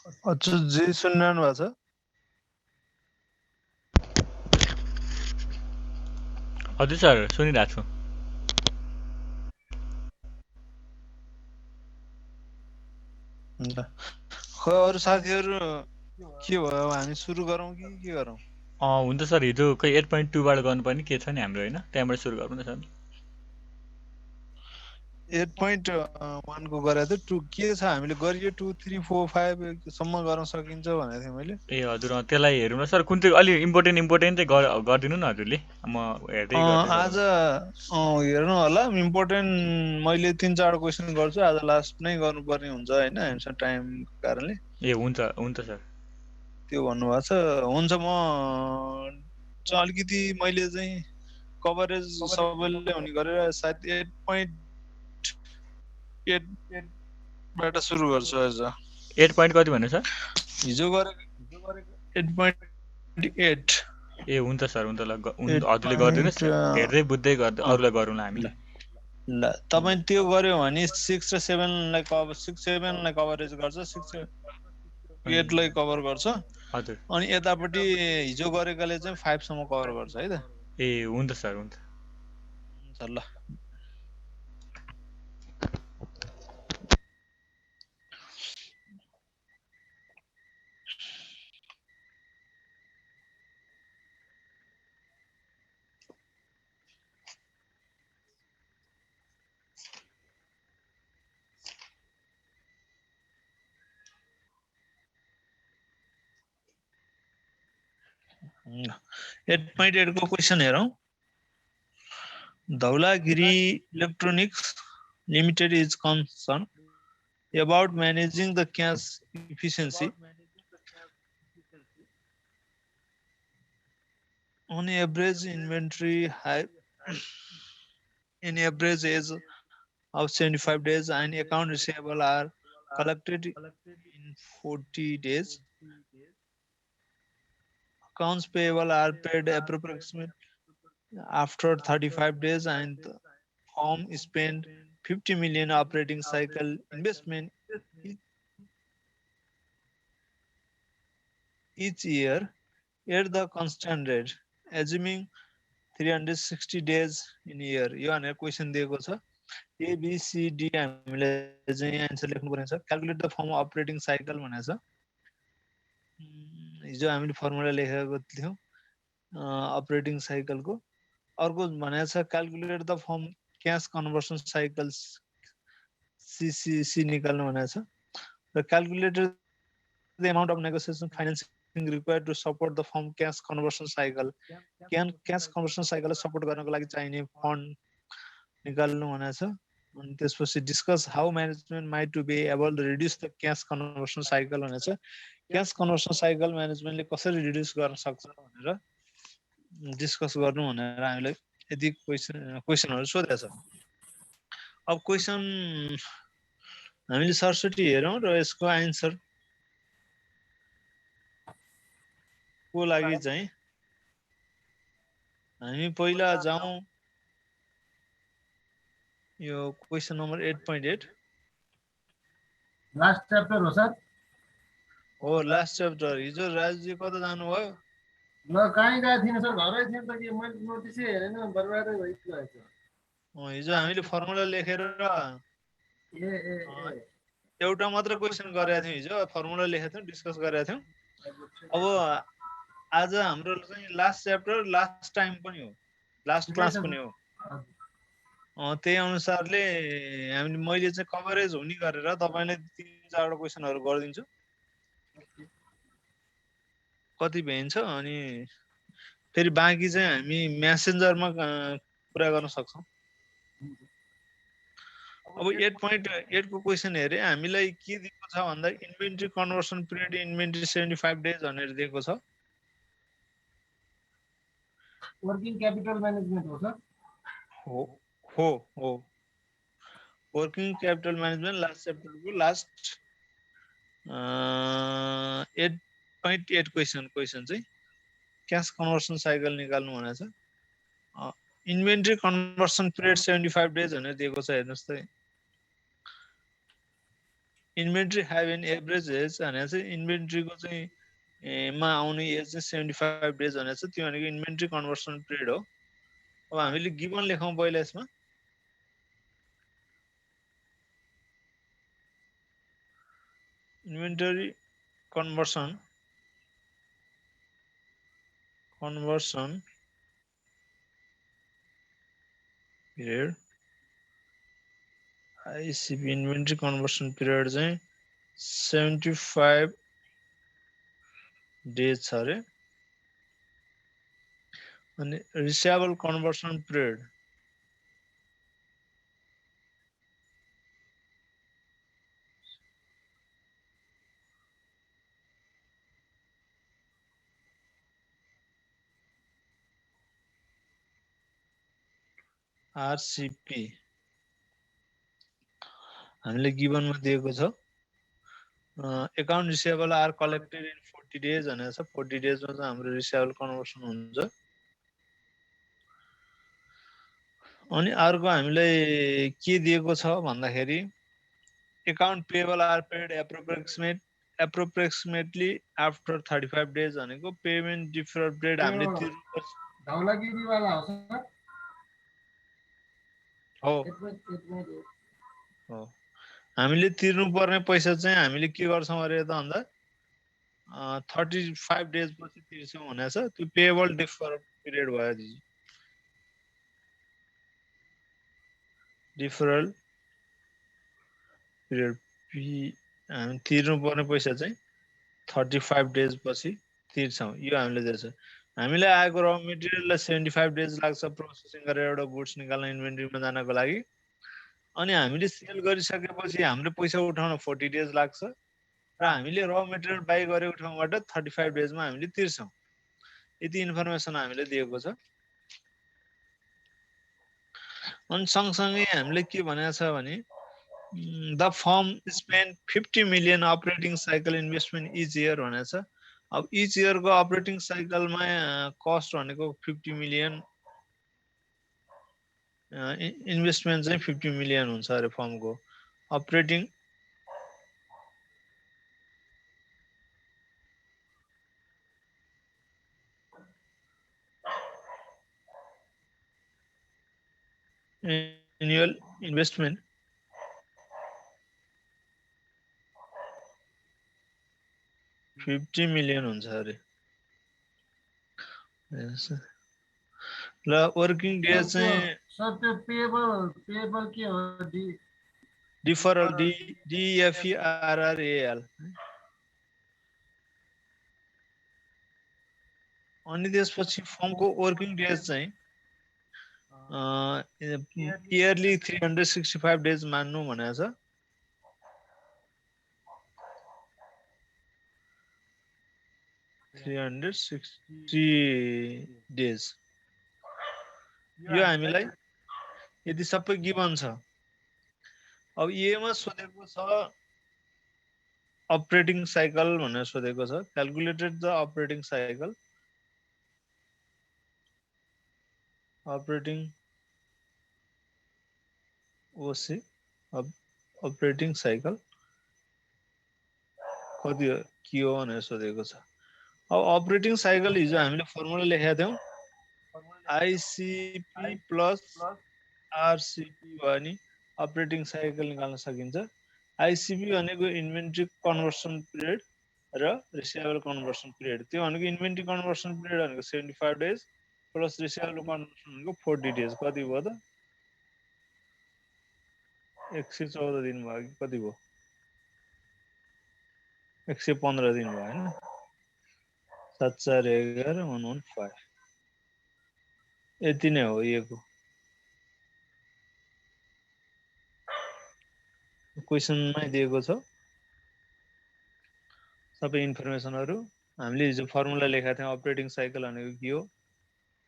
अच्छा जे सुनिरहनु भएको छ? हजुर सर सुनिरहेको छु। हुन्छ। खै अरू साथीहरू के भयो? हामी सुरु गरौँ कि के गरौँ? हुन्छ सर, हिजो खै 8.2बाट गर्नुपर्ने के छ नि हाम्रो होइन, त्यहाँबाट सुरु गरौँ न सर। 8.1 को गरेको थियो। 2 के छ हामीले गरियो 2 3 4 5 सम्म गर्न सकिन्छ भनेको थिएँ मैले। ए हजुर, त्यसलाई हेरौँ न सर, कुन चाहिँ अलि इम्पोर्टेन्ट चाहिँ गरिदिनु न हजुरले, म हेर्दै गर्दै आज गरौँ। हेर्नु होला, इम्पोर्टेन्ट मैले 3-4 क्वेसन गर्छु। आज लास्ट नै गर्नुपर्ने हुन्छ होइन, हामीसँग टाइमको कारणले। ए हुन्छ हुन्छ सर। त्यो भन्नुभएको छ। हुन्छ, म चाहिँ अलिकति मैले चाहिँ कभरेज सबैले हुने गरेर सायद 8.8बाट सुरु गर्छु आज। 8 पोइन्ट कति भन्नु सर? हिजो गरेको 8.8। ए हुन्छ सर, हुन्छ ल, हजुरले गरिदिनुहोस्, हेर्दै बुझ्दै अरूलाई गरौँला हामी। ल तपाईँ त्यो गर्यो भने 6 र 7लाई कभर 6-7लाई कभरेज गर्छ, 6-8लाई कभर गर्छ। हजुर। अनि यतापट्टि हिजो गरेकाले चाहिँ 5 सम्म कभर गर्छ है त। ए हुन्छ सर, हुन्छ। ल ल 8.8 को क्वेसन हेरौँ। Dhaulagiri Electronics Limited is concerned about managing the cash efficiency. On average inventory high in average age of 75 days and account receivable are collected in 40 days. Accounts payable are paid approximately after 35 days, and the firm spent 50 million operating cycle investment each year at the constant rate, assuming 360 days in a year. यो भनेर question दिएको छ। ABCD हामीले चाहिँ answer लेख्नु पर्ने छ। Calculate the firm operating cycle भनेको छ। हिजो हामीले फर्मुला लेखेको थियौँ अपरेटिङ साइकलको। अर्को भनेको छ calculate the firm cash conversion cycle CCC निकाल्नु भनेको छ। र calculated the amount of negotiation financing required to support the firm cash conversion cycle. Cash conversion साइकललाई सपोर्ट गर्नको लागि चाहिने फन्ड निकाल्नु भनेको छ। अनि त्यसपछि discuss how management might to be able to reduce the cash conversion cycle भनेको छ। क्यास कन्भर्सन साइकल म्यानेजमेन्टले कसरी रिड्युस गर्न सक्छ भनेर डिस्कस गर्नु भनेर हामीलाई यति क्वेसनहरू सोधेको छ। अब क्वेसन हामीले सरस्वती हेरौँ र यसको आन्सर को लागि चाहिँ हामी पहिला जाउँ। यो क्वेसन नम्बर 8.8 लास्ट च्याप्टर हो सर। हो लास्ट च्याप्टर। हिजो राजजी कता जानुभयो? ल कहीँ गएको थिइनँ सर, घरै थिएँ त के मैले नोटिसै हेरेन, बर्बादै भइरहेछ। हिजो हामीले फर्मुला लेखेर एउटा मात्र क्वेसन गरेका थियौँ। हिजो फर्मुला लेखेका थियौँ, डिस्कस गरेका थियौँ। अब आज हाम्रो चाहिँ लास्ट च्याप्टर लास्ट टाइम पनि हो, लास्ट क्लास पनि हो। त्यही अनुसारले हामीले मैले चाहिँ कभरेज हुने गरेर तपाईँले 3-4 क्वेसनहरू गरिदिन्छु, कति भ्याइन्छ। अनि फेरि बाँकी चाहिँ हामी म्यासेन्जरमा कुरा गर्न सक्छौँ। अब 8.8 को क्वेसन हेरे हामीलाई के दिएको छ भन्दा inventory conversion period inventory 75 days भनेर दिएको छ। वर्किङ क्यापिटल म्यानेजमेन्ट हो सर। हो वर्किङ क्यापिटल म्यानेजमेन्ट लास्ट च्याप्टरको लास्ट 8.8 क्वेसन चाहिँ क्यास कन्भर्सन साइकल निकाल्नु भनेको छ। इन्भेन्ट्री कन्भर्सन पिरियड 75 डेज भनेर दिएको छ। हेर्नुहोस् त inventory have an average age भनेको चाहिँ इन्भेन्ट्रीको चाहिँ मा आउने एज चाहिँ 75 डेज भनेको छ, त्यो भनेको इन्भेन्ट्री कन्भर्सन पिरियड हो। अब हामीले गिभन लेखौँ पहिला यसमा। Inventory conversion period ICP inventory conversion period चाहिँ 75 डेज छ अरे। अनि रिसिएबल कन्भर्सन पिरियड आरसीपी हामीले गिभनमा दिएको छ। Account receivable are collected in 40 days भनेको छ। 40 डेजमा चाहिँ हाम्रो रिसिएबल कन्भर्सन हुन्छ। अनि अर्को हामीलाई के दिएको छ भन्दाखेरि account payable are paid approximately after 35 days भनेको पेमेन्ट डिफर डेट हामीले तिर्नुपर्छ। धौलागिरीवाला हो सर? हो हो, हामीले तिर्नुपर्ने पैसा चाहिँ हामीले के गर्छौँ अरे त भन्दा 35 डेज पछि तिर्छौँ भनेको छ। त्यो पेएबल डिफर पिरियड भयो दिदी। डिफरल पिरियड हामी तिर्नुपर्ने पैसा चाहिँ 35 डेज पछि तिर्छौँ। यो हामीले दिएछ। हामीलाई आएको र मेटेरियललाई 75 डेज लाग्छ प्रोसेसिङ गरेर एउटा गुड्स निकाल्न इन्भेन्ट्रीमा जानको लागि। अनि हामीले सेल गरिसकेपछि हाम्रो पैसा उठाउन 40 डेज लाग्छ र हामीले र मेटेरियल बाई गरेको ठाउँबाट 35 डेजमा हामीले तिर्छौँ। यति इन्फर्मेसन हामीले दिएको छ। अनि सँगसँगै हामीले के भनेको छ भने the form spend 50 million operating cycle investment each year भनेको छ। अब इच इयरको अपरेटिङ साइकलमा कस्ट भनेको 50 मिलियन, इन्भेस्टमेन्ट चाहिँ 50 मिलियन हुन्छ अरे फर्मको। अपरेटिङ एनुअल इन्भेस्टमेन्ट $50 मिलियन हुन्छ अरे। ल वर्किङ डेज चाहिँ सर त्यो पेएबल के हो? Deferral DEFERRAL। अनि त्यसपछि फर्मको वर्किङ डेज चाहिँ इयरली 365 डेज मान्नु भनेको छ। डेज यो हामीलाई यदि सबै गिभन छ। अब एमा सोधेको छ अपरेटिङ साइकल भनेर सोधेको छ। Calculated the operating cycle, operating ओसी अपरेटिङ साइकल कति के हो भनेर सोधेको छ। अब अपरेटिङ साइकल हिजो हामीले फर्मुला लेखेका थियौँ, आइसिपी प्लस आरसिपी भयो नि अपरेटिङ साइकल निकाल्न सकिन्छ। आइसिपी भनेको इन्भेन्ट्री कन्भर्सन पिरियड र रिसिएबल कन्भर्सन पिरियड। त्यो भनेको इन्भेन्ट्री कन्भर्सन पिरियड भनेको 75 डेज प्लस रिसिएबल कन्भर्सन भनेको 40 डेज। कति भयो त? 114 दिन भयो कि कति भयो? 115 दिन भयो हैन? 7411115 यति नै हो यो क्वेसनमै दिएको छ सबै इन्फर्मेसनहरु। हामीले हिजो फर्मुला लेखेका थियौँ अपरेटिङ साइकल भनेको के हो?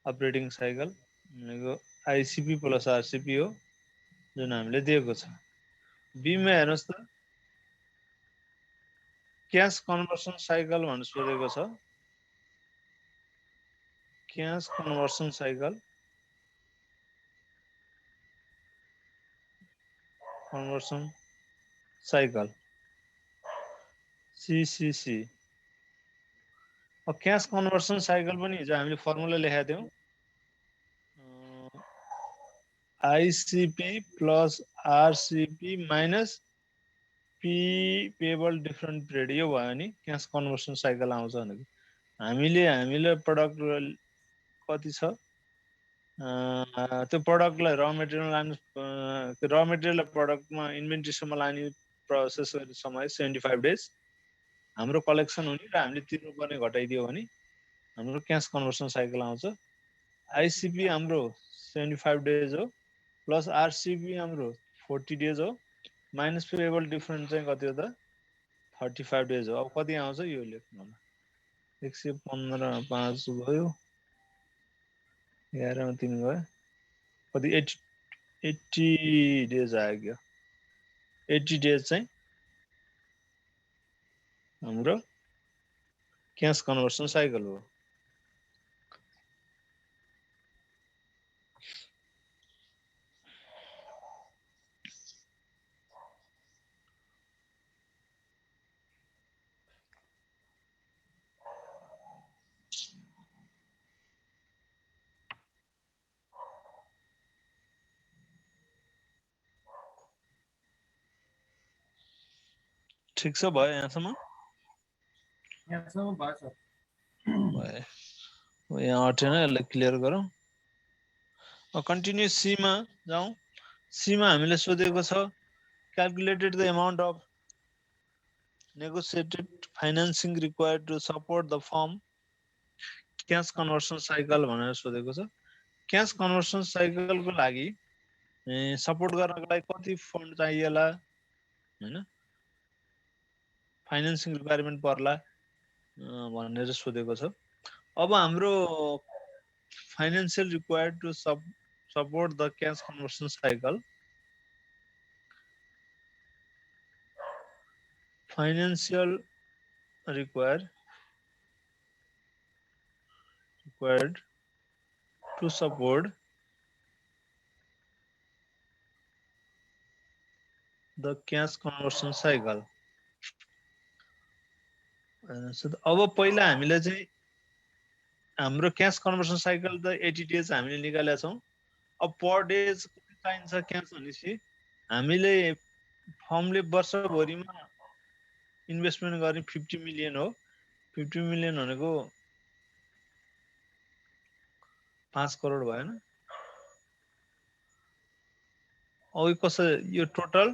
अपरेटिङ साइकल भनेको आइसिपी प्लस आरसिपी हो जुन हामीले दिएको छ। बीमा हेर्नुस् त क्याश कन्भर्सन साइकल भनेर सोधेको छ। क्याश कन्भर्सन साइकल CCC अब क्यास कन्भर्सन साइकल पनि हिजो हामीले फर्मुला लेखेका थियौँ ICP plus RCP minus P payable different period यो भयो नि क्यास कन्भर्सन साइकल आउँछ भनेको हामीले प्रडक्ट कति छ त्यो प्रडक्टलाई र मेटेरियल लानु र मेटेरियल प्रडक्टमा इन्भेन्ट्रीसम्म लाने प्रोसेस गर्ने समय 75 डेज हाम्रो कलेक्सन हुने र हामीले तिर्नुपर्ने घटाइदियो भने हाम्रो क्यास कन्भर्सन साइकल आउँछ ICP हाम्रो 75 डेज हो प्लस RCP हाम्रो 40 डेज हो माइनस पेबल डिफरेन्ट चाहिँ कति हो त 35 डेज हो अब कति आउँछ यो लेख्नु होला 115 5 भयो 11 मा 3 गयो कति 80 डेज आयो 80 डेज चाहिँ हाम्रो क्यास कन्भर्सन साइकल हो ठीक छ भयो यहाँसम्म यहाँसम्म भयो सर भयो यहाँ अटेन यसलाई क्लियर गरौँ कन्टिन्यू सी मा जाउँ सी मा हामीले सोधेको छ calculated the amount of negotiated financing required to support the firm cash conversion cycle भनेर सोधेको छ क्यास कन्भर्सन साइकलको लागि सपोर्ट गर्नको लागि कति फन्ड चाहिएला हैन फाइनान्सिङ रिक्वायरमेन्ट पर्ला भनेर सोधेको छ अब हाम्रो financial required to support the cash conversion cycle financial required to support the cash conversion cycle so अब पहिला हामीले चाहिँ हाम्रो क्याश कन्भर्सन साइकल त 80 डेज हामीले निकालेका छौं अब पर डेज कति चाहिन्छ क्याश भनेपछि हामीले फर्मले वर्षभरिमा इन्भेस्टमेन्ट गर्ने 50 मिलियन हो 50 मिलियन भनेको 5 करोड भएन अब कसरी यो total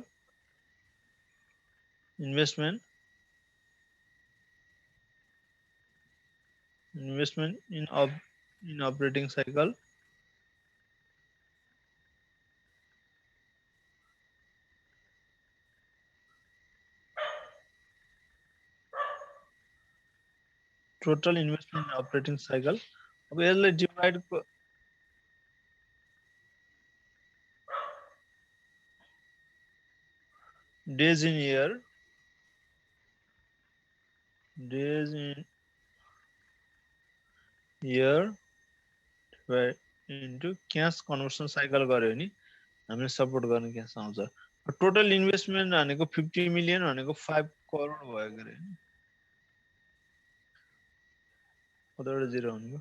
investment in operating cycle total investment in operating cycle अब यसलाई divide days in year into cash conversion cycle गर्यो भने हामीले सपोर्ट गर्ने क्याश आउँछ टोटल इन्भेस्टमेन्ट भनेको 50 मिलियन भनेको 5 करोड भयो गरे कतिवटा जिरो हुनेको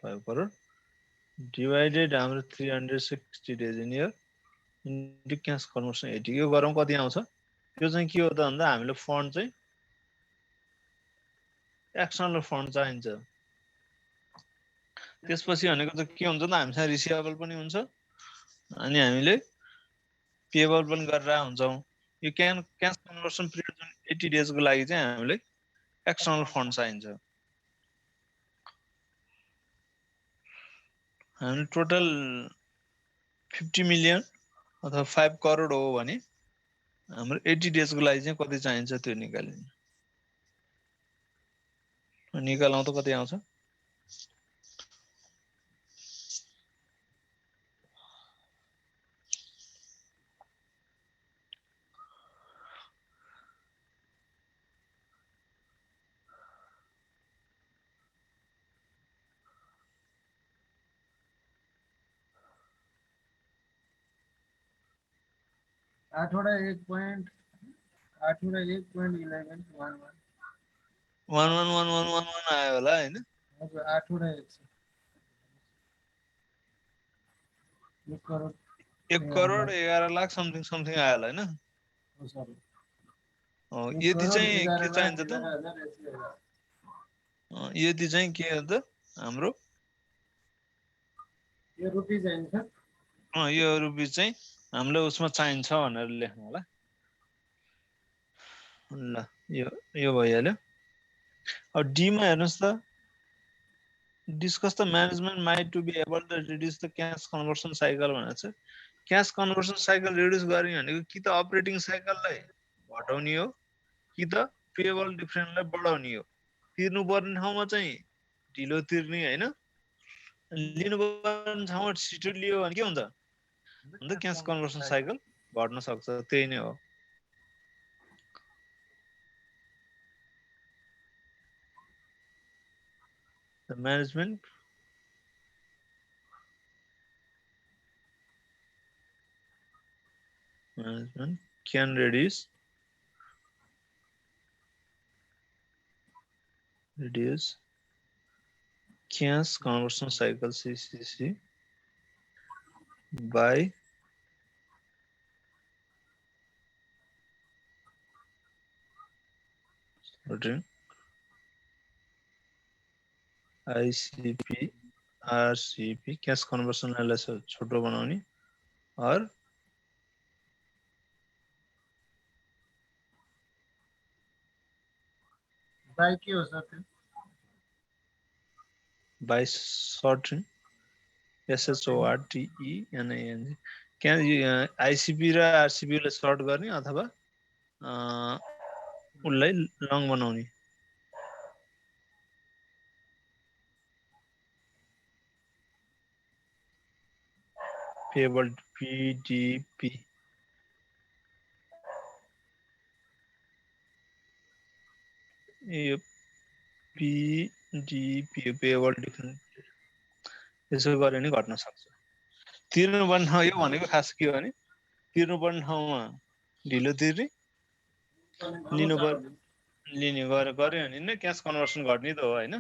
5 करोड डिवाइडेड हाम्रो 360 days in year into cash conversion 80 यो गरौँ कति आउँछ यो चाहिँ के हो त भन्दा हामीले फन्ड चाहिँ एक्सटर्नल फन्ड चाहिन्छ त्यसपछि भनेको त के हुन्छ त हामीसँग रिसिभेबल पनि हुन्छ अनि हामीले पेएबल पनि गरेर हुन्छौं यो क्याश कन्भर्सन पिरियड 80 डेज को लागि चाहिँ हामीले एक्सटर्नल फन्ड चाहिन्छ हामी टोटल 50 मिलियन अथवा 5 करोड हो भने हाम्रो 80 डेज को लागि चाहिँ कति चाहिन्छ त्यो निकालौं त कति आउँछ 8 वटा 1.11 111111 आयो होला हैन? हजुर 8 वटा 1 छ 1 करोड 1 करोड 11 लाख समथिङ आयो होला हैन? हो सर यति 1 करोड चाहिँ 11 के लाख चाहिन्छ त? 11,111 यति चाहिँ के हो त हाम्रो? यो रुपी चाहिन्छ यो रुपी चाहिँ हामीले उसमा चाहिन्छ भनेर लेख्नु होला। ल यो भइहाल्यो। अब डी मा हेर्नुस् त discuss the management might to be able to reduce the cash conversion cycle भनेको छ। क्याश कन्भर्सन साइकल रिड्युस गर्ने भनेको कि त अपरेटिङ साइकललाई घटाउने हो कि त पेएबल डिफरेन्सलाई बढाउने हो। तिर्नुपर्ने ठाउँमा चाहिँ ढिलो तिर्ने हैन, लिनुपर्ने ठाउँमा छिटो लियो भने के हुन्छ? अन्त क्याश कन्भर्सन साइकल घट्न सक्छ, त्यही नै हो। The management can reduce cash conversion cycle CCC by sorting ICP RCP cash conversion लाई छोटो बनाउने और बाई के हो सर त्यो by sorting SHORTENING क्या ICP र RCP लाई सर्ट गर्ने अथवा उलाई लङ बनाउने। Payable PDP यो PDP पेएबल डिफरेन्स यसो गरे नि घट्न सक्छ। तिर्नुपर्ने ठाउँ यो भनेको खास के हो भने तिर्नुपर्ने ठाउँमा ढिलो तिर्ने लिने गऱ्यो भने नै क्याश कन्भर्सन घट्ने त हो हैन?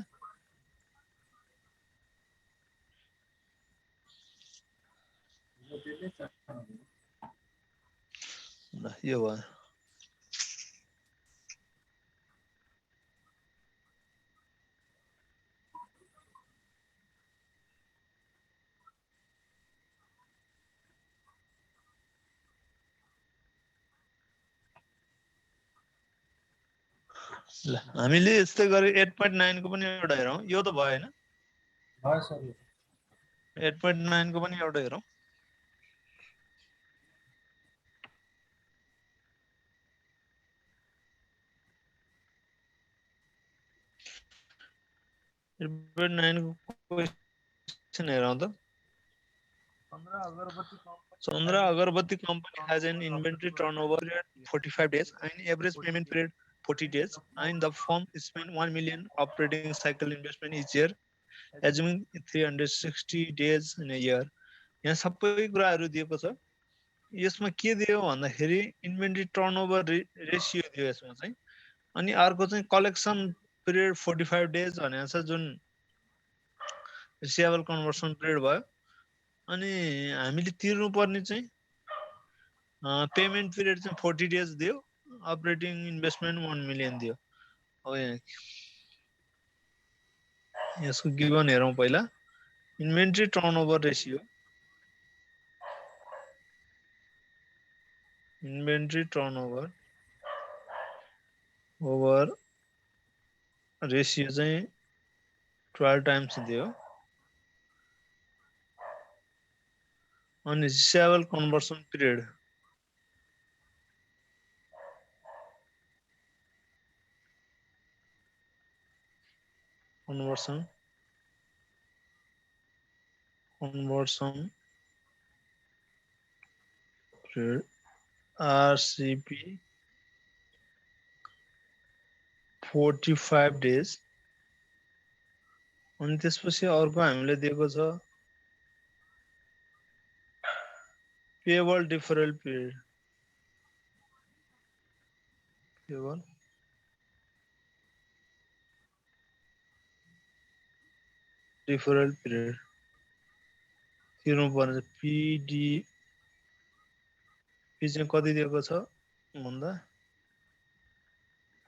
ल यो भयो। ल हामीले यस्तै गरे 8.9 को पनि एउटा हेरौँ। यो त भयो हैन? भयो सर 8.9 को पनि एउटा हेरौँ। क्वेश्चन हेरौँ त। Chandra Agarbatti company has an inventory turnover at 45 days and average payment period 40 days and the firm spend 1 million operating cycle investment each year assuming 360 days in a year. यहाँ सबै कुराहरु दिएको छ। यसमा के दियो भन्दाखेरि इन्भेन्टरी टर्नओभर रेशियो दियो यसमा चाहिँ। अनि अर्को चाहिँ कलेक्सन पिरियड 45 डेज भनेको छ जुन रिसिभेबल कन्भर्सन पिरियड भयो। अनि हामीले तिर्नु पर्ने चाहिँ पेमेन्ट पिरियड चाहिँ 40 डेज दियो, अपरेटिङ इन्भेस्टमेन्ट 1 मिलियन दियो। अब यसको गिवन हेरौँ पहिला। Inventory turnover ratio inventory turnover over ratio चाहिँ 12 टाइम्स दियो। अनि receivable conversion period conversion period RCP 45 days। अनि त्यसपछि अर्को हामीले दिएको छ पेएबल डिफरेल पिरियड यो भयो डिफरल पिरियड तिर्नु पर्ने पिडी पी चाहिँ कति दिएको छ भन्दा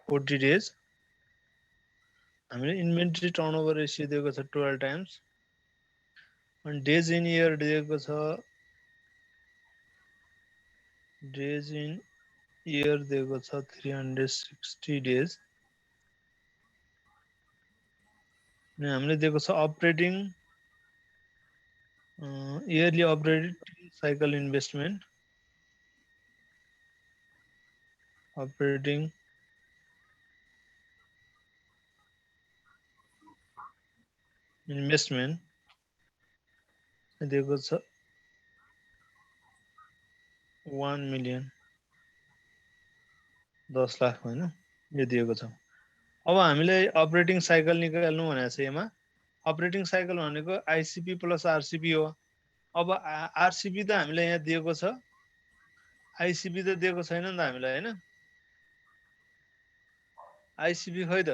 40 डेज हामीले इन्भेन्ट्री टर्नओभर रेशियो दिएको छ 12 टाइम्स अनि डेज इन इयर दिएको छ डेज इन इयर दिएको छ 360 डेज अनि हामीले दिएको छ operating yearly operating cycle investment operating investment दिएको छ 1 मिलियन 10 लाख हैन यो दिएको छ अब हामीले अपरेटिङ साइकल निकाल्नु भनेको छ यसमा अपरेटिङ साइकल भनेको आईसीपी प्लस आरसीपी हो अब आरसीपी त हामीले यहाँ दिएको छ आईसीपी त दिएको छैन नि त हामीलाई हैन आईसीपी खै त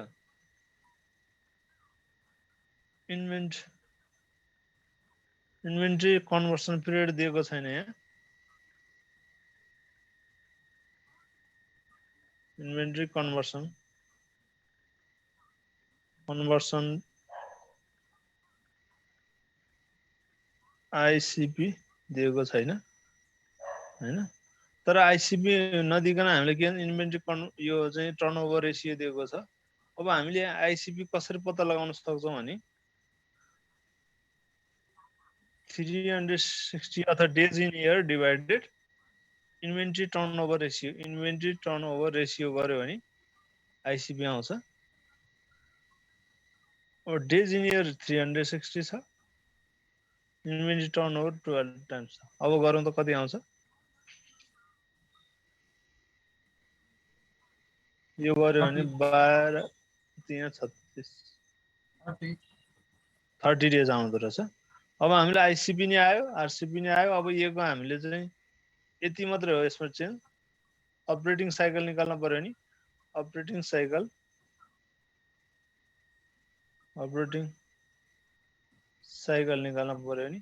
इन्भेन्ट्री कन्भर्सन पिरियड दिएको छैन यहाँ इन्भेन्ट्री कन्भर्सन आईसीपी दिएको छैन हैन तर आईसीपी नदिकन हामीले के इन्भेन्ट्री यो चाहिँ टर्नओभर रेशियो दिएको छ अब हामीले आईसीपी कसरी पत्ता लगाउन सक्छौं भने 360 अथवा days in year divided inventory turnover ratio गर्यो भने आईसीपी आउँछ अब डेज इन इयर 360 छ इन्भेन्ट्री टर्नओभर 12 टाइम्स छ अब गरौँ त कति आउँछ यो गर्यो भने 12 3 36 30 डेज आउँदो रहेछ अब हामीले आईसीपी नि आयो आरसीपी नि आयो अब योको हामीले चाहिँ यति मात्र हो यसमा चाहिँ अपरेटिङ साइकल निकाल्न पर्यो नि अपरेटिङ साइकल निकाल्न पर्यो नि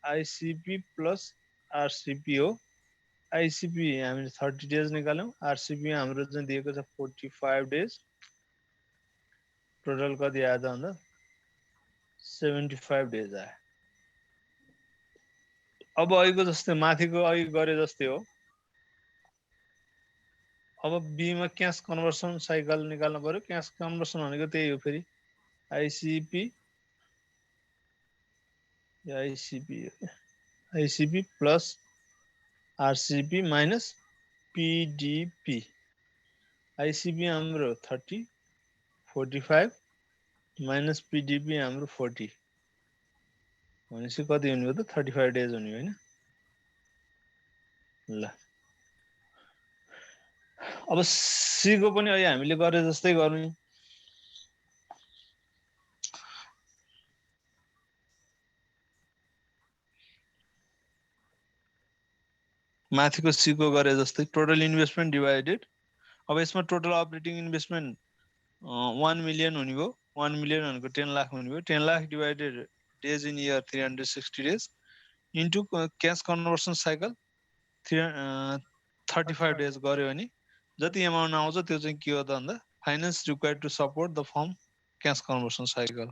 आईसीपी प्लस आरसीपी हो आईसीपी हामीले 30 डेज निकाल्यौं आरसीपी हाम्रो चाहिँ दिएको छ 45 डेज टोटल कति आयो त भन्दा 75 डेज आयो अब अहिलेको जस्तै माथिको अघि गरे जस्तै हो अब बी मा क्याश कन्भर्सन साइकल निकाल्न पर्यो क्याश कन्भर्सन भनेको त्यही हो फेरि ICP plus RCP minus PDP ICP हाम्रो 30 45 माइनस पीडीपी हाम्रो 40 भनेपछि कति हुने हो त 35 डेज हुने हैन ल अब सी को पनि अहिले हामीले गरे जस्तै गरौँ माथिको सी को गरे जस्तै टोटल इन्भेस्टमेन्ट डिवाइडेड अब यसमा टोटल अपरेटिङ इन्भेस्टमेन्ट 1 मिलियन हुने भयो 1 मिलियन भनेको 10 लाख हुने भयो 10 lakh divided days in year 360 days into cash conversion cycle 35 days गर्यो भने जति अमाउन्ट आउँछ त्यो चाहिँ के हो त भन्दा finance required to support the firm cash conversion cycle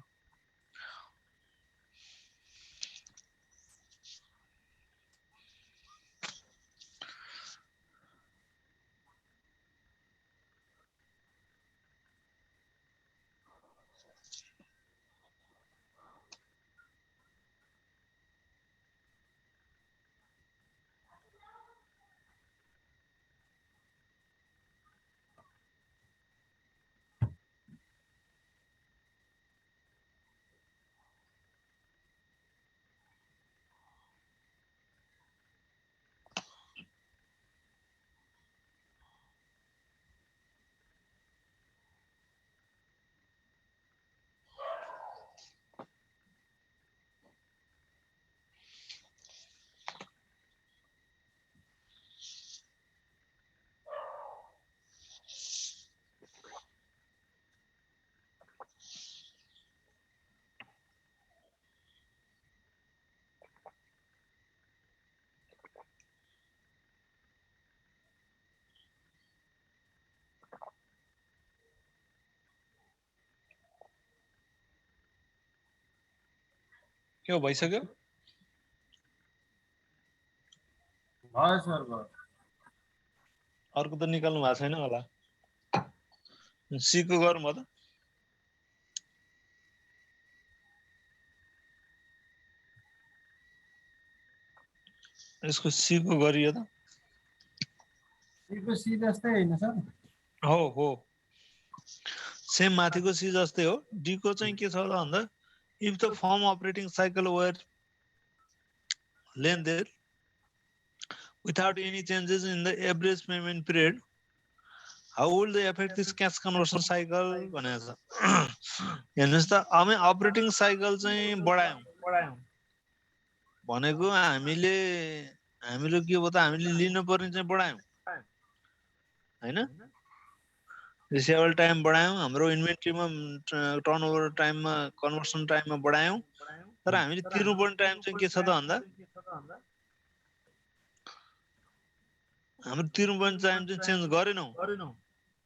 के हो भइसक्यो भयो सर भयो अर्को त निकाल्नु भएको छैन होला सी को गरौँ त यसको सी को गरियो त सीको सी जस्तै हैन सर हो सेम माथिको सी जस्तै हो डी को चाहिँ के छ त भन्दा if the firm operating cycle were lane there without any changes in the average payment period how will they affect this cash conversion cycle भनेको छ हेर्नुस् त हामी अपरेटिङ साइकल चाहिँ बढायौं भनेको हामीले के हो त हामीले लिन पर्ने चाहिँ बढायौं हैन रिसिभेबल टाइम बढायौं हाम्रो इन्भेन्ट्रीमा टर्नओभर टाइममा कन्भर्सन टाइममा बढायौं तर हामीले तिर्नुपर्ने टाइम चाहिँ के छ त भन्दा हाम्रो तिर्नुपर्ने टाइम चाहिँ चेन्ज गरेनौं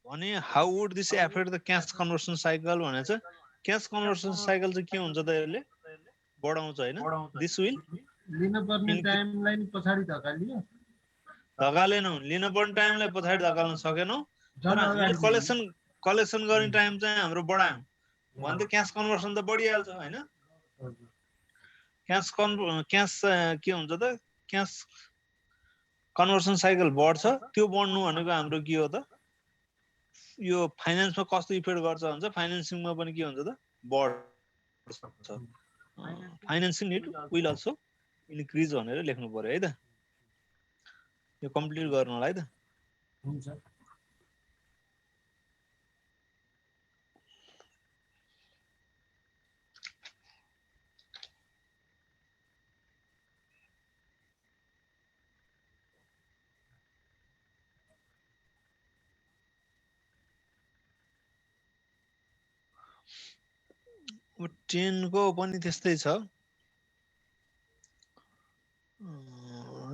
भने how would this effect the cash conversion cycle भनेछ क्याश कन्भर्सन साइकल चाहिँ के हुन्छ त यसले बढाउँछ हैन दिस विल लिन पर्ने टाइमलाई नि पछाडी धकालियो धकालेनौं लिन पर्ने टाइमलाई पछाडी धकाल्न सकेनौं तर हामीले कलेक्सन गर्ने टाइम चाहिँ हाम्रो बढायौं भने त क्याश कन्भर्सन त बढिहाल्छ हैन क्याश के हुन्छ त क्याश कन्भर्सन साइकल बढ्छ त्यो बढ्नु भनेको हाम्रो के हो त यो फाइनान्समा कस्तो इफेक्ट गर्छ भन्छ फाइनान्सिङमा पनि के हुन्छ त बढ्छ financing need will also increase भनेर लेख्नु पर्यो है त यो कम्प्लिट गर्नु होला है त हुन्छ अब 10 को पनि त्यस्तै छ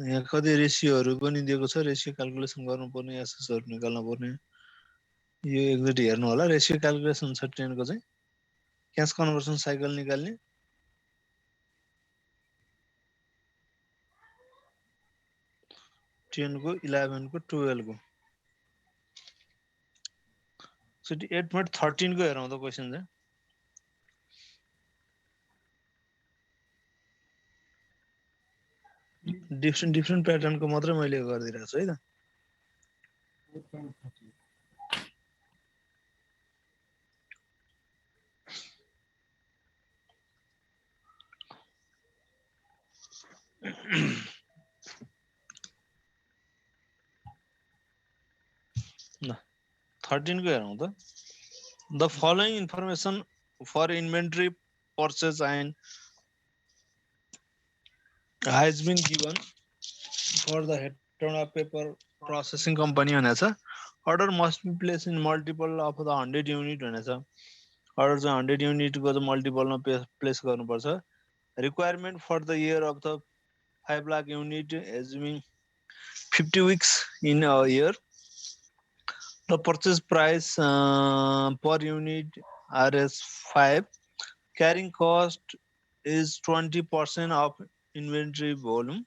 यहाँ कति रेशियोहरु पनि दिएको छ रेशियो क्याल्कुलेसन गर्नुपर्ने एसेसहरु निकाल्न पर्ने यो एकचोटि हेर्नु होला रेशियो क्याल्कुलेसन छ 10 को चाहिँ क्याश कन्भर्सन साइकल निकाल्ने टेन को 11 को 12 को 8.13 को हेरौँ त क्वेशन चाहिँ डिफ्रेन्ट प्याटर्नको मात्रै मैले गरिदिरहेको छु है त ल 13 को हेरौँ त the following information for inventory purchase and has been given for the Hetera paper processing company भनेछ order must be placed in multiple of the 100 unit भनेछ order चाहिँ 100 unit को चाहिँ multiple मा place गर्नुपर्छ requirement for the year of the 5 lakh unit assuming 50 weeks in a year the purchase price per unit RS5 carrying cost is 20% of inventory volume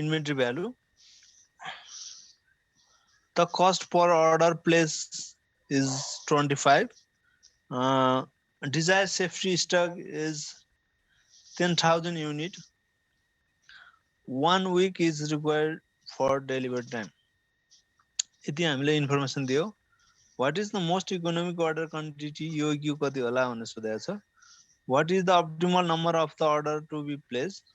inventory value the cost per order place is 25 desired safety stock is 10,000 unit 1 week is required for delivery time यति हामीले information दियो what is the most economic order quantity यो कति होला भनेर सोधेको छ what is the optimal number of the order to be placed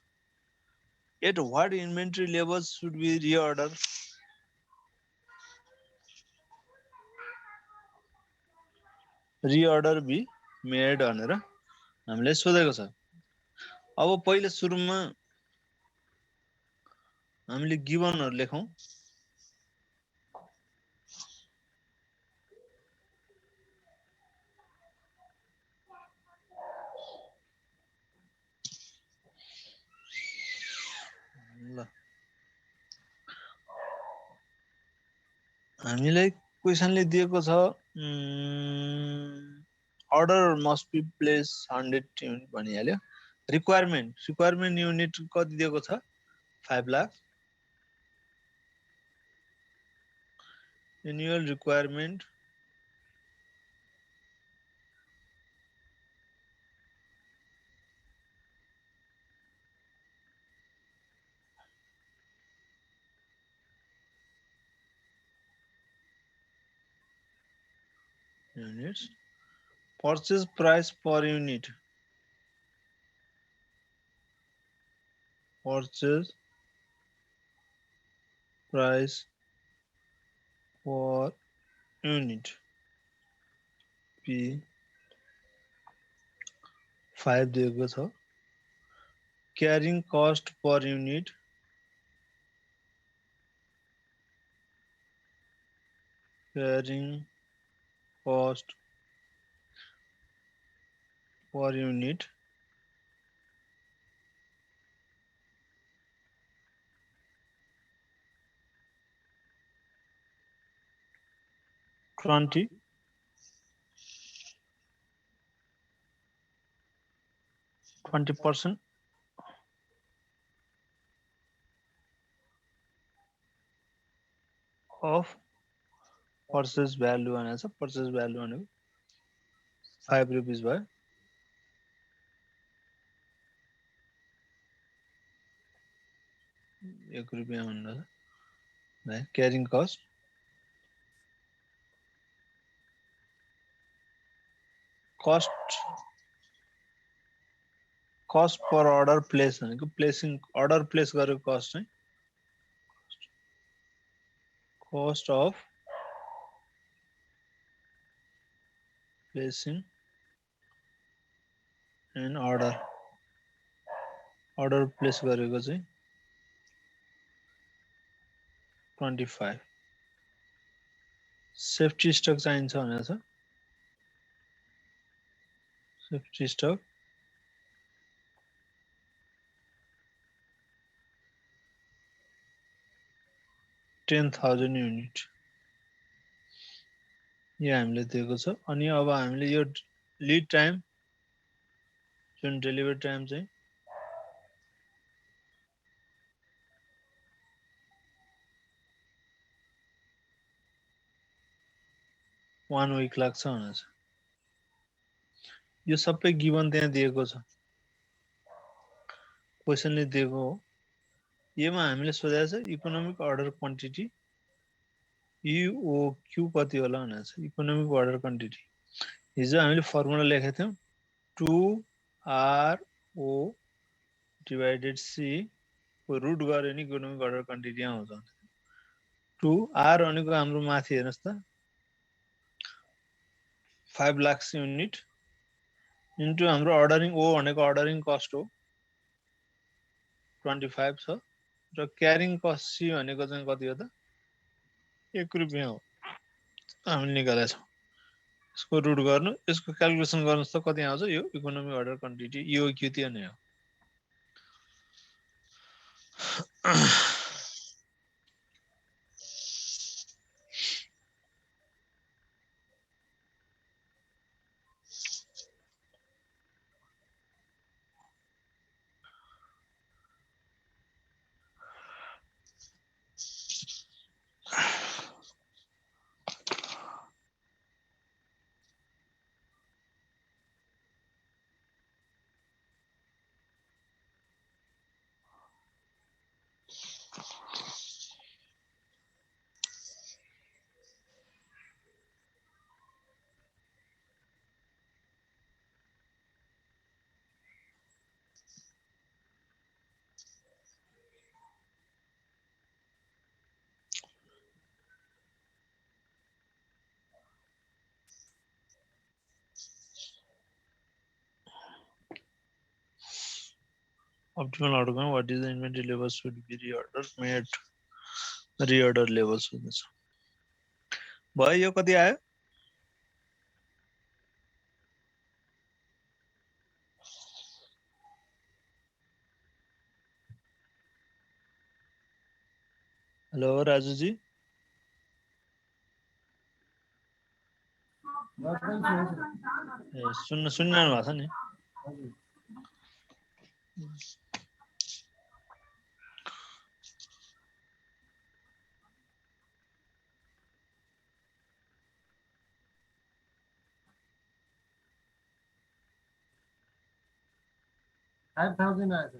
at what inventory levels should we reorder be made भनेर हामीले सोधेको छ अब पहिले सुरुमा हामीले गिभनहरु लेखौं ल हामीलाई क्वेशनले दिएको छ order must be placed 100 unit भनिहाल्यो रिक्वायरमेन्ट युनिट कति दिएको छ 5 lakh annual requirement units purchase price per unit purchase price per unit P 5 दिएको छ carrying cost per unit carrying cost per unit $20 20% of purchase value भनेको छ purchase value भनेको 5 rupees भयो 1 रुपैयाँ भन्नु है carrying cost cost per order place भनेको placing order place गरेको cost चाहिँ cost of placing an order place गरेको चाहिँ 25 safety stock चाहिन्छ भनेको छ safety stock $10,000 unit यो हामीले दिएको छ अनि अब हामीले यो लीड टाइम जुन डेलिभरी टाइम चाहिँ 1 week लाग्छ भनेको छ यो सबै गिवन त्यहाँ दिएको छ क्वेशनले दिएको हो यसमा हामीले सोधेको छ इकोनोमिक अर्डर क्वान्टिटी EOQ कति होला भनेको छ इकोनोमिक अर्डर क्वान्टिटी हिजो हामीले फर्मुला लेखेको थियौं 2RO divided C को रुट गरे नि इकोनोमिक अर्डर क्वान्टिटी आउँछ 2R भनेको हाम्रो माथि हेर्नुस् त 5 लाख युनिट इन्टु हाम्रो अर्डरिङ O भनेको अर्डरिङ कस्ट हो 25 छ र क्यारिङ कस्ट C भनेको चाहिँ कति हो त 1 रुपैयाँ हो हामीले निकालेका छौं यसको रुट गर्नु यसको क्याल्कुलेसन गर्नुस् त कति आउँछ यो इकोनोमिक अर्डर क्वान्टिटी EOQ त्यो नै हो optimal outcome what is the inventory levels should be reorder levels हुँदैछ भयो यो कति आयो हेलो राजु जी सुन्न भएको छ नि 5,000 आएछ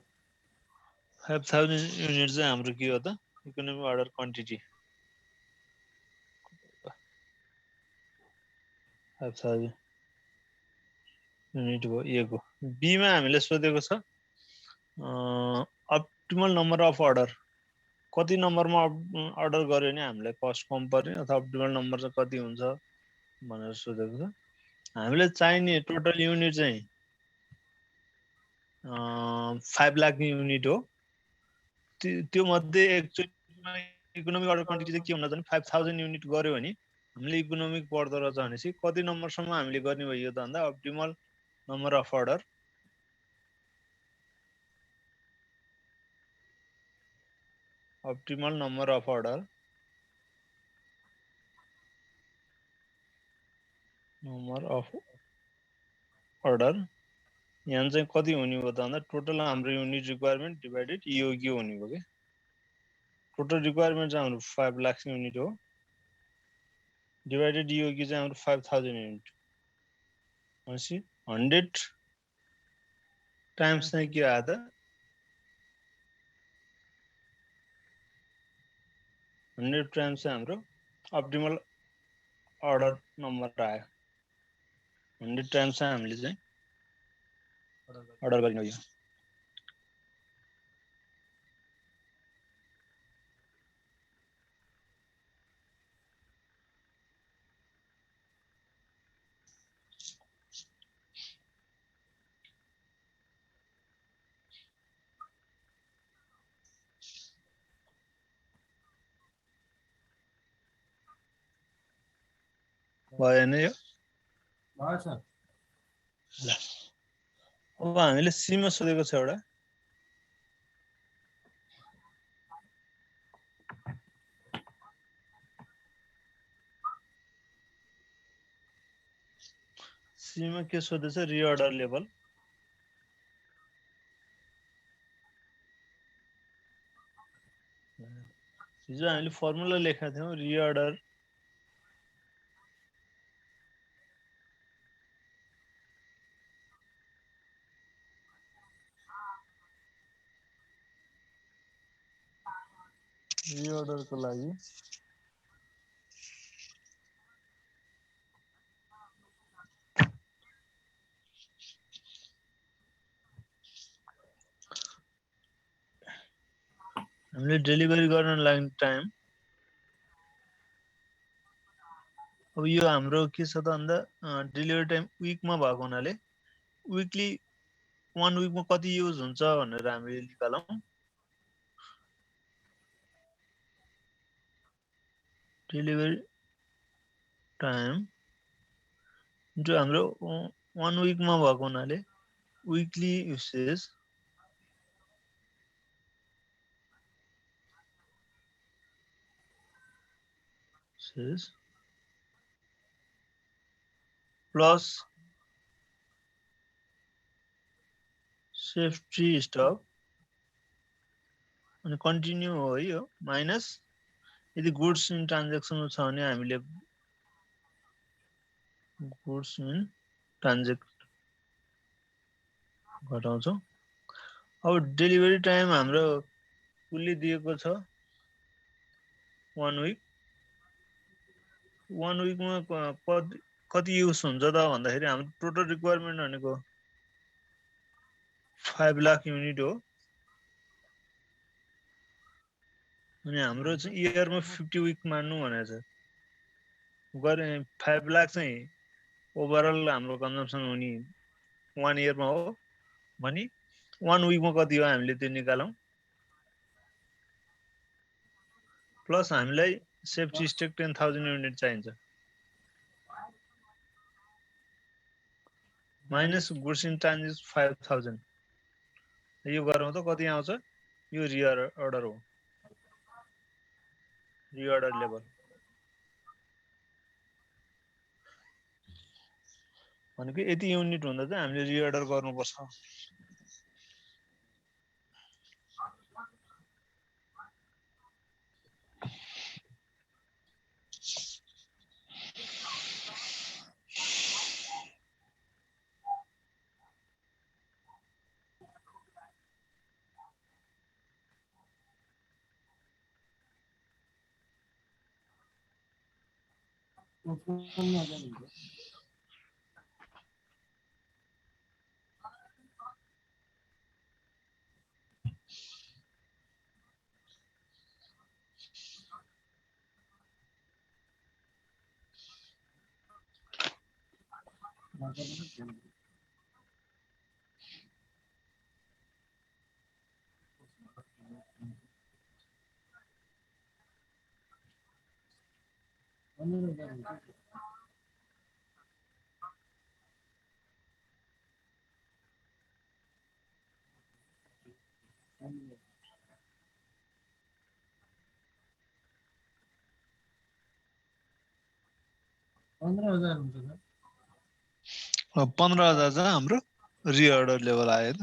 5000 युनिट चाहिँ हाम्रो के हो त इकोनोमिक अर्डर क्वान्टिटी 5000 युनिट हो ए को बी मा हामीले सोधेको छ अप्टिमल नम्बर अफ अर्डर कति नम्बरमा अर्डर गर्यो भने हामीलाई कस्ट कम पर्ने अथवा अप्टिमल नम्बर चाहिँ कति हुन्छ भनेर सोधेको छ हामीलाई चाहिने टोटल युनिट चाहिँ 5 लाख युनिट हो त्यो मध्ये एक्चुअली इकोनोमिक अर्डर क्वान्टिटी चाहिँ के हुन जाने 5000 युनिट गर्यो भने हामीले इकोनोमिक पर्दो रहेछ भनेपछि कति नम्बरसम्म हामीले गर्ने भयो त भन्दा optimal number of order optimal number of order यहाँ चाहिँ कति हुने हो त भन्दा टोटल हाम्रो युनिट रिक्वायरमेन्ट डिभाइडेड EOQ हुने हो के टोटल रिक्वायरमेन्ट चाहिँ हाम्रो 5 लाख युनिट हो डिभाइडेड EOQ चाहिँ हाम्रो 5000 युनिट भनेपछि 100 टाइम्स चाहिँ के आयो त 100 टाइम्स चाहिँ हाम्रो अप्टिमल अर्डर नम्बर आयो 100 टाइम्स चाहिँ हामीले चाहिँ अर्डर गर्ने हो यो भएन यो भएछ ल अब हामीले सी मा सोधेको छ एउटा सी मा के सोधेछ रिअर्डर लेभल हिजो हामीले फर्मुला लेखेका थियौं रिअर्डर रिअर्डर को लागि हामीले डेलिभरी गर्न लाग्ने टाइम अब यो हाम्रो के छ त भन्दा डेलिभरी टाइम विकमा भएको हुनाले विकली 1 विकमा कति युज हुन्छ भनेर हामीले निकालौं डेलिभरी टाइम जो हाम्रो 1 विकमा भएको हुनाले विकली युसेज प्लस सेफ्टी स्टक अनि कन्टिन्यू हो यो माइनस यदि गुड्स इन ट्रान्ज्याक्सन छ भने हामीले गुड्स इन ट्रान्ज्याक्ट घटाउँछौं अब डेलिभरी टाइम हाम्रो कुलले दिएको छ 1 विक 1 विकमा कति युज हुन्छ त भन्दाखेरि हाम्रो टोटल रिक्वायरमेन्ट भनेको 5 लाख युनिट हो अनि हाम्रो चाहिँ इयरमा 50 विक मान्नु भनेको छ गरे 5 लाख चाहिँ ओभरअल हाम्रो कन्जम्पसन हुने 1 इयरमा हो भने 1 विकमा कति हो हामीले त्यो निकालौं प्लस हामीलाई सेफ्टी स्टक 10000 युनिट चाहिन्छ माइनस गुड्स इन ट्रान्जिट 5000 यो गरौँ त कति आउँछ यो रिअर्डर हो रिअर्डर लेभल भनेको यति युनिट हुँदा चाहिँ हामीले रिअर्डर गर्नुपर्छ 15,000 हुन्छ सर 15,000 चाहिँ हाम्रो रिअर्डर लेभल आयो त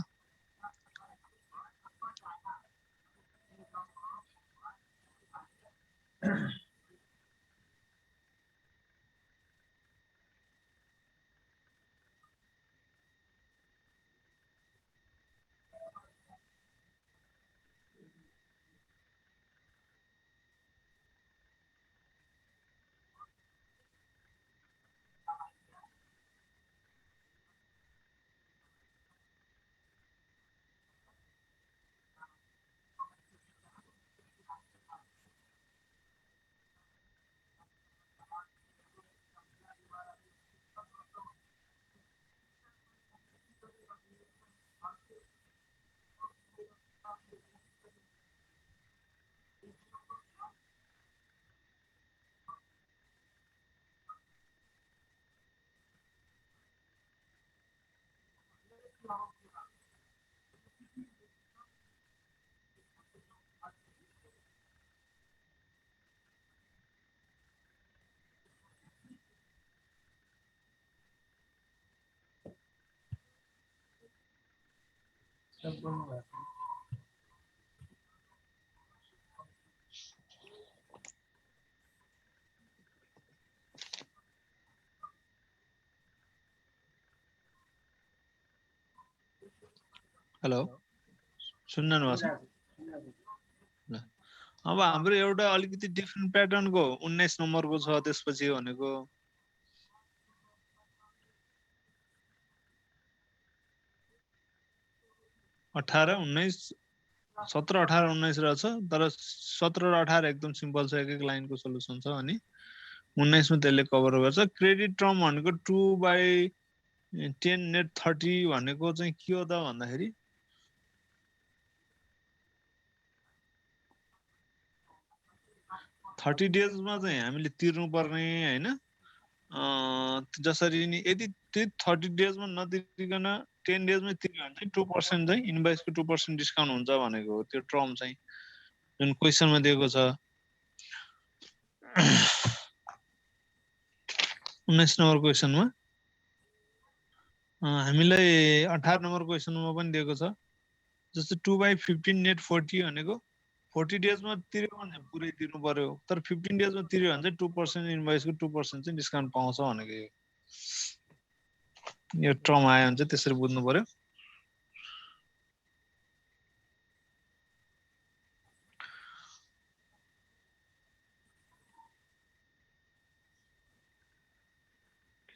हेलो सुन्नु भएको छ अब हाम्रो एउटा अलिकति डिफरेन्ट प्याटर्नको 19 नम्बरको छ त्यसपछि भनेको 18 19 17 18 19 रहेछ तर 17 र 18 एकदम सिम्पल छ एक एक लाइनको सोलुसन छ अनि 19 मा त्यसले कभर गर्छ क्रेडिट टर्म भनेको 2/10 नेट 30 भनेको चाहिँ के हो त भन्दाखेरि 30 डेज मा चाहिँ हामीले तिर्नु पर्ने हैन जसरी नि यदि 30 डेज मा नतिरिकन 10 डेज मा तिर्यो भने चाहिँ 2% चाहिँ इनभॉइस को 2% डिस्काउन्ट हुन्छ भनेको त्यो टर्म चाहिँ जुन क्वेशनमा दिएको छ 19 नम्बर क्वेशनमा हामीलाई 18 नम्बर क्वेशनमा पनि दिएको छ जस्तो 2/15 नेट 40 भनेको 40 डेज मा तिर्यो भने पुरै तिर्नु पर्यो तर 15 डेज मा तिर्यो भने चाहिँ 2% इनभॉइस को 2% चाहिँ डिस्काउन्ट पाउँछ भनेको यो टर्म आयो भने चाहिँ त्यसरी बुझ्नु पर्यो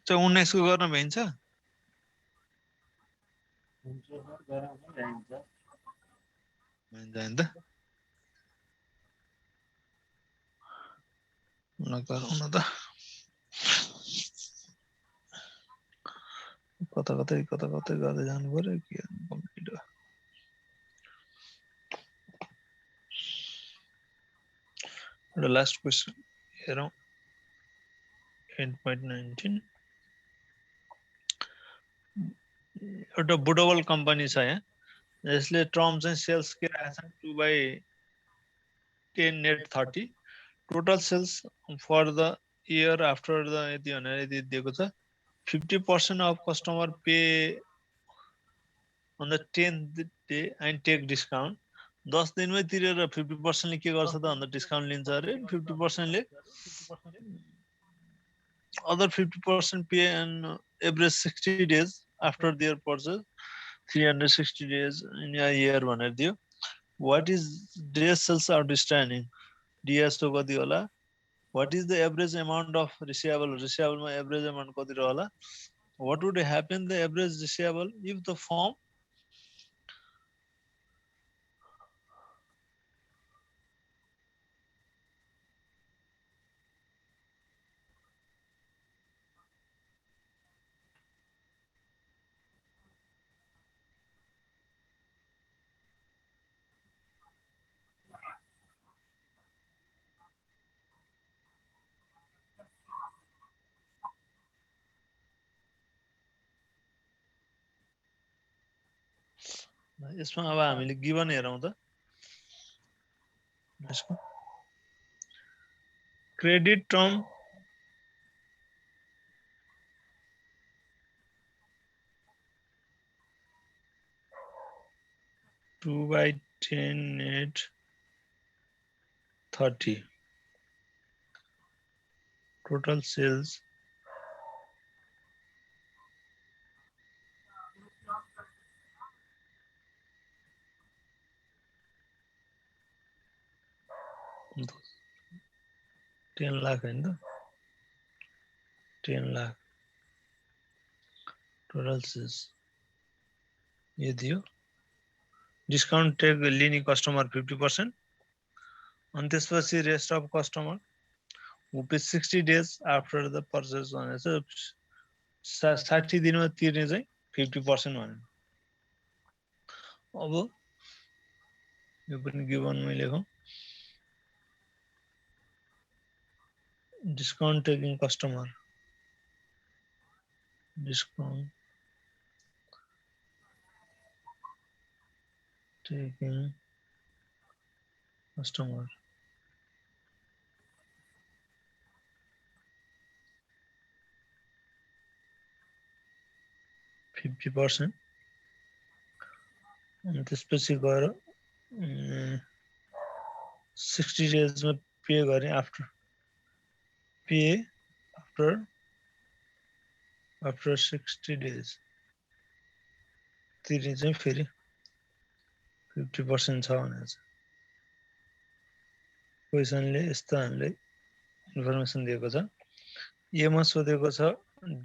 चाहिँ 19 को गर्न भइन्छ भइन्छ त हुन त कता कतै गर्दै जानु पर्यो के कम्प्लिट एउटा लास्ट क्वेशन हेरौँ 8.19 एउटा बुडोबल कम्पनी छ यहाँ यसले टर्म चाहिँ सेल्स के राखेछ 2/10 net 30 total sales for the year after the यति भनेर यति दिएको छ 50% of customer pay on the 10th day and take discount 10 दिनमै तिरेर 50% ले के गर्छ त अन्त डिस्काउन्ट लिन्छ अरे 50% ले other 50% pay on average 60 days after their purchase 360 days in a year भनेर दियो what is days sales outstanding DSO कति होला What is the average amount of receivable? Receivable ma average amount कति रहला? What would happen the average receivable if the firm यसमा अब हामीले given हेरौँ त यसको credit term two by 10 net 30 total sales $10 lakh हैन त 10 lakh total sales यो दियो डिस्काउन्ट टेक लिने कस्टमर 50% अनि त्यसपछि rest of customer who pays 60 days after the purchase भनेछ 60 दिनमा तिर्ने चाहिँ 50% भने अब यो पनि गिभनमा लेखौँ discount taking customer discount taking customer 50% अनि त्यसपछि गएर 60 days मा पे गरे आफ्टर पे आफ्टर 60 days तिर्ने चाहिँ फेरि 50% छ भनेर क्वेशनले यस्तो हामीले इन्फर्मेसन दिएको छ एमा सोधेको छ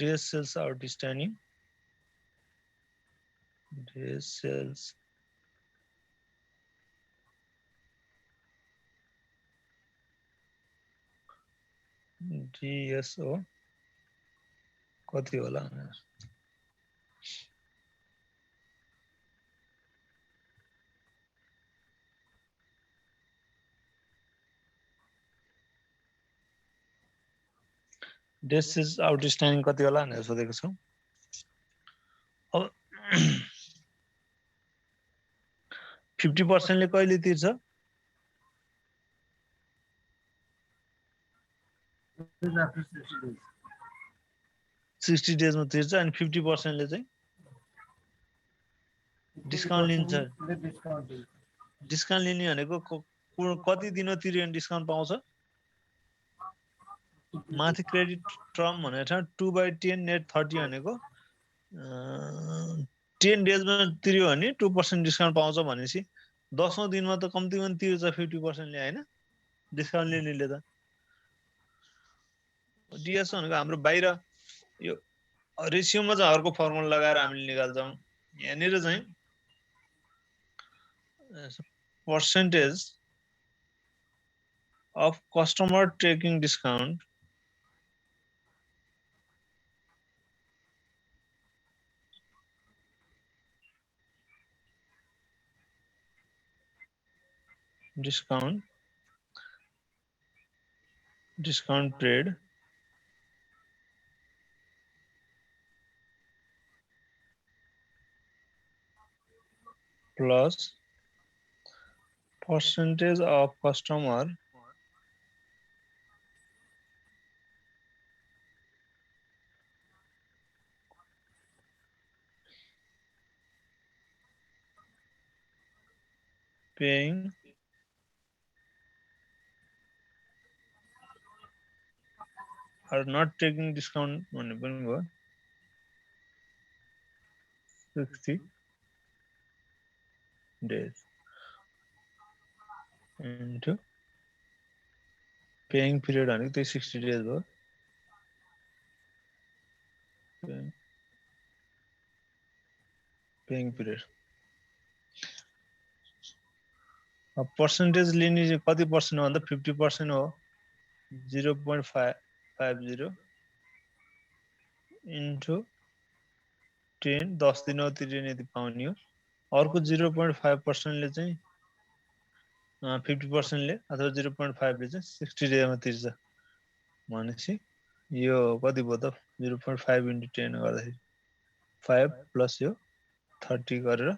days sales outstanding days sales DSO कति होला भनेर डेज सेल्स आउटस्ट्यान्डिङ कति होला भनेर सोधेको छौँ अब 50% ले कहिले तिर्छ 60 days मा तिर्छ अनि 50% ले चाहिँ डिस्काउन्ट लिन्छ डिस्काउन्ट लिने भनेको कति दिन तिर्यो भने डिस्काउन्ट पाउँछ माथि क्रेडिट टर्म भनेको छ 2/10 net 30 भनेको 10 days मा तिर्यो भने 2% डिस्काउन्ट पाउँछ भनेपछि 10औं दिनमा त कम्तीमा तिर्छ 50% ले हैन डिस्काउन्ट लिनेले त डिएस भनेको हाम्रो बाहिर यो रेशियोमा चाहिँ अर्को फर्मुला लगाएर हामीले निकाल्छौं यहाँनिर चाहिँ percentage of customer taking discount discount paid plus percentage of customer paying or not taking discount भन्ने पनि भयो 60 days into पेइङ पिरियड भनेको त्यही 60 डेज हो पेइङ पिरियड अब पर्सेन्टेज लिने चाहिँ कति पर्सेन्ट हो भन्दा 50% हो 0.50 इन्टु 10 10 दिनमा तिर्ने यति पाउने हो अर्को 0.5% ले चाहिँ 50% ले अथवा 0.5 ले चाहिँ 60 डेमा तिर्छ भनेपछि यो कति भयो त 0.5 इन्टु 10 गर्दाखेरि 5 प्लस यो 30 गरेर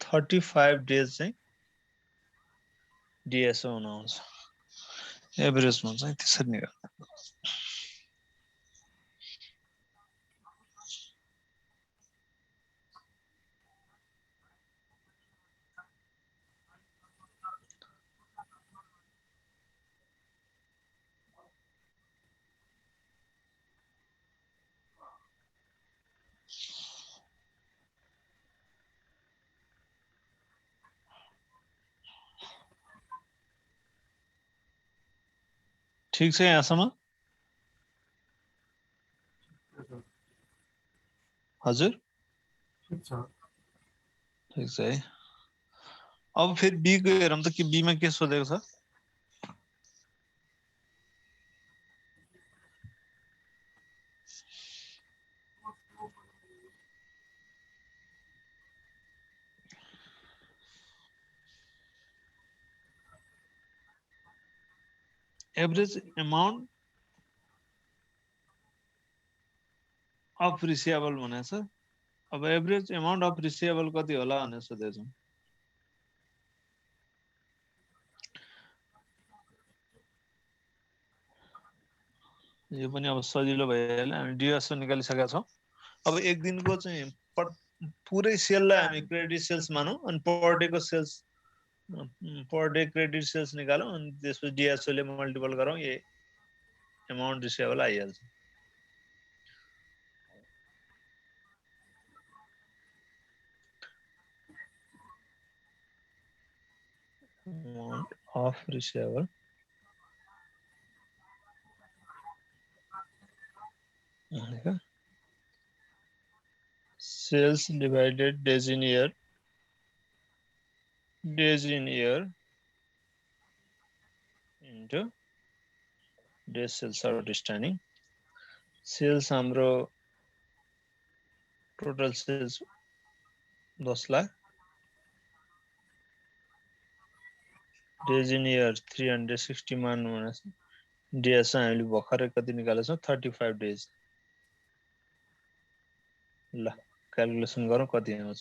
35 डेज चाहिँ डिएसओ हुन आउँछ एभरेजमा चाहिँ त्यसरी निकाल्नु ठीक छ यहाँसम्म हजुर ठिक छ ठीक छ है अब फेरि बी को हेरौँ त के बी मा के सोधेको छ एभरेज अमाउन्ट अफ रिसिएबल भनेको छ अब एभरेज अमाउन्ट अफ रिसिएबल कति होला भनेर सोधेको छौँ यो पनि अब सजिलो भइहाल्यो हामी डिएसओ निकालिसकेका छौँ अब एक दिनको चाहिँ पुरै सेललाई हामी क्रेडिट सेल्स मानौँ अनि पर डे को sales per day credit sales निकालौँ अनि त्यसपछि डिएसओ ले मल्टिपल गरौँ ये अमाउन्ट रिसिएबल आइहाल्छ amount of receivable sales divided days in year into days sales outstanding sales हाम्रो total sales 10 lakh days in year 360 मान्नु भनेछ DS हामीले भर्खरै कति निकालेको छौँ 35 days ल क्याल्कुलेसन गरौँ कति आउँछ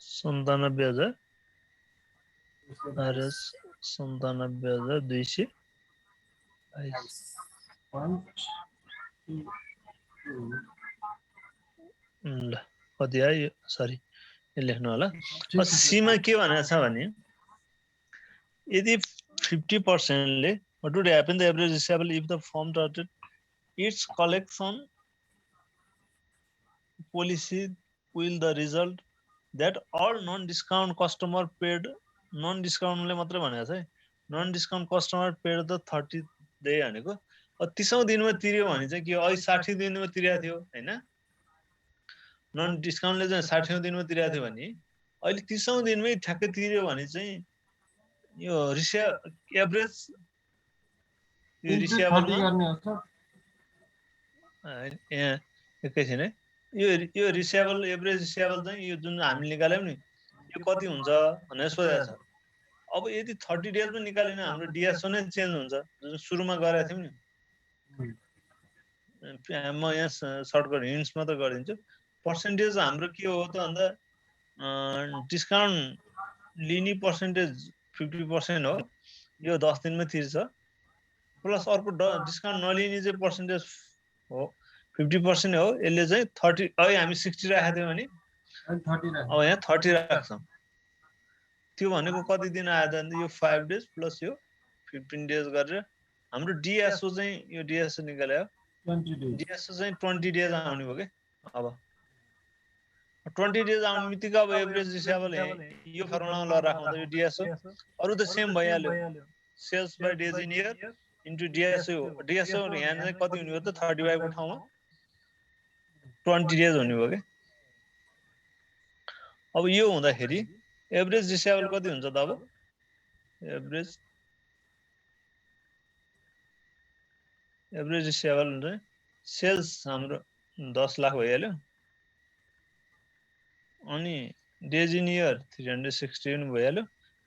सन्तानब्बे हजार 222 ल कति आयो सरी लेख्नु होला सीमा के भनेको छ भने यदि 50% ले what would happen the average receivable if the firm started its collection policy will the result that all non-discount customer paid non-discount ले मात्र भनेको छ है non-discount customer paid the 30 day भनेको 30औं दिनमा तिर्यो भने चाहिँ के अहिले 60 दिनमा तिरेको थियो हैन नन डिस्काउन्टले चाहिँ 60औं दिनमा तिरेको थियो भने अहिले 30औं दिनमै ठ्याक्कै तिर्यो भने चाहिँ यो एभरेज यो रिसिएबलमा यहाँ एकैछिन है यो रिसिएबल एभरेज रिसिएबल चाहिँ यो जुन हामीले निकाल्यौँ नि यो कति हुन्छ भनेर सोधेको छ। अब यदि 30 डेजमा निकाल्यो भने हाम्रो डिएसओ नै चेन्ज हुन्छ जुन सुरुमा गरेका थियौँ नि। म यहाँ सर्टकट हिन्ट्स मात्र गरिदिन्छु। पर्सेन्टेज हाम्रो के हो त भन्दा डिस्काउन्ट लिने पर्सेन्टेज 50% हो, यो 10 दिनमै तिर्छ। प्लस अर्को डिस्काउन्ट नलिने चाहिँ पर्सेन्टेज हो 50% हो, यसले चाहिँ 30 अहिले हामी 60 राखेको थियौँ भने अब यहाँ 30 राख्छौँ। त्यो भनेको कति दिन आयो त यो 5 डेज प्लस यो 15 डेज गरेर हाम्रो डिएसओ चाहिँ यो डिएसओ निकाल्यो। डिएसओ चाहिँ 20 डेज आउने भयो के। अब 20 डेज आउने बित्तिकै अब एभरेज रिसिएबल यो फर्मुलामा ल राखौँ त यो डिएसओ अरु त सेम भइहाल्यो। Sales by days in year into DSO. DSO यहाँ चाहिँ कति हुने भयो त 35 को ठाउँमा 20 डेज हुने भयो के। अब यो हुँदाखेरि एभरेज रिसिएबल कति हुन्छ त अब एभरेज रिसिएबल हुन्छ सेल्स हाम्रो 10 लाख भइहाल्यो अनि डेज इन इयर 360 पनि भइहाल्यो।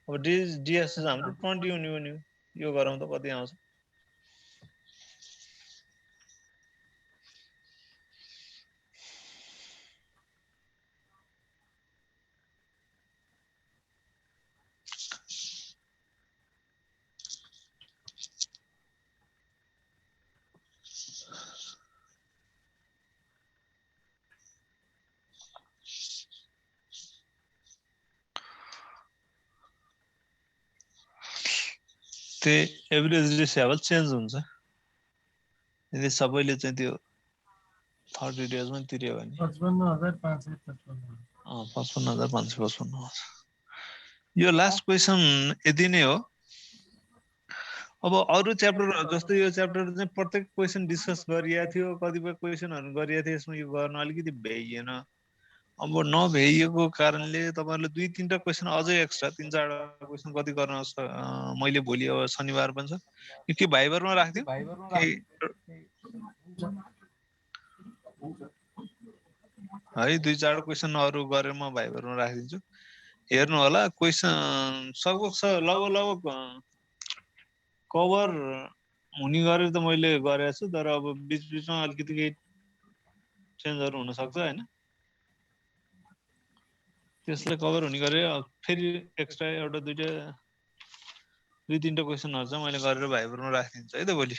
अब डिएसओ हाम्रो 20 हुने हो नि यो गरौँ त कति आउँछ। एभरेज रिसिएबल चेन्ज हुन्छ यदि सबैले चाहिँ त्यो 30 डेजमा तिर्यो भने 55,555 यो लास्ट क्वेसन यति नै हो। अब अरु च्याप्टर जस्तो यो च्याप्टर चाहिँ प्रत्येक क्वेसन डिस्कस गरिएको थियो, कतिपय क्वेसनहरु गरिएको थियो, यसमा यो गर्न अलिकति भ्याइएन। अब नभ्याइएको कारणले तपाईहरुले 2-3टा क्वेसन अझै एक्स्ट्रा 3-4 क्वेसन कति गर्न मैले भोलि अब शनिबार पनि छ यो के भाइबरमा राख्दिउ है 2-4 क्वेसन अरु गरेर म भाइबरमा राखिदिन्छु। हेर्नु होला क्वेसन लगभग कभर हुने गरेर त मैले गरेको छु, तर अब बीच-बीचमा अलिकति केही चेन्जहरु हुन सक्छ हैन। त्यसलाई कभर हुने गरे फेरि एक्स्ट्रा एउटा 2-3टा क्वेसनहरु चाहिँ मैले गरेर भाइबरमा राखिदिन्छु है त भोलि।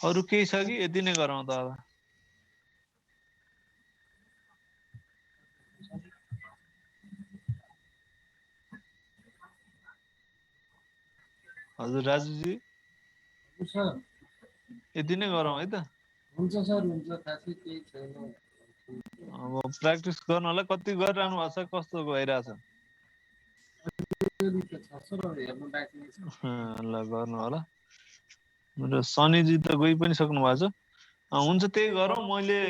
अरु केही छ कि यति नै गरौँ त अब। हजुर राजुजी यति नै गरौँ है त। हुन्छ सर हुन्छ, खासै केही छैन। अब प्र्याक्टिस गर्न होला कति गरिरहनु भएको छ कस्तो भइरहेछ ल गर्नु होला। मेरो शनिजी त गइ पनि सक्नु भएको छ। हुन्छ त्यही गरौँ। मैले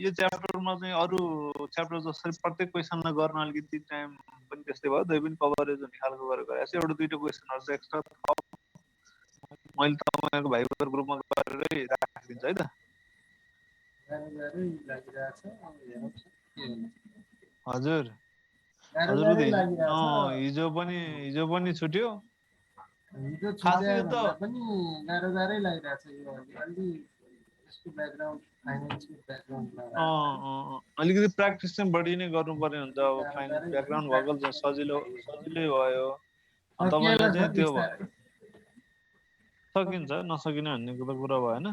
यो च्याप्टरमा चाहिँ अरु च्याप्टर जसरी प्रत्येक क्वेसनलाई गर्न अलिकति टाइम पनि त्यस्तै भयो, दुई पनि कभरेज हुने खालको गरेर गएको छु। एउटा 2टा क्वेसनहरु चाहिँ एक्स्ट्रा मैले तपाईहरुको भाइबर ग्रुपमा गरेरै राखिदिन्छु है त। हजुर हजुर हिजो पनि छुट्यो। हिजो छुट्यो पनि गाह्रै लागिरहेछ यो अलि यसको ब्याकग्राउन्ड फाइनान्सको ब्याकग्राउन्डमा अलिकति प्र्याक्टिस चाहिँ बढी नै गर्नुपर्ने हुन्छ। अब फाइनान्स ब्याकग्राउन्ड भएको चाहिँ सजिलै भयो। तपाईले चाहिँ त्यो सकिन्छ नसकिने भन्ने कुरा भएन।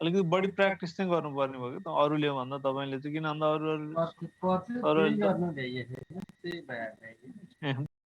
अलिकति बढी प्र्याक्टिस चाहिँ गर्नुपर्ने भयो कि अरूले भन्दा तपाईले चाहिँ किन भन्दा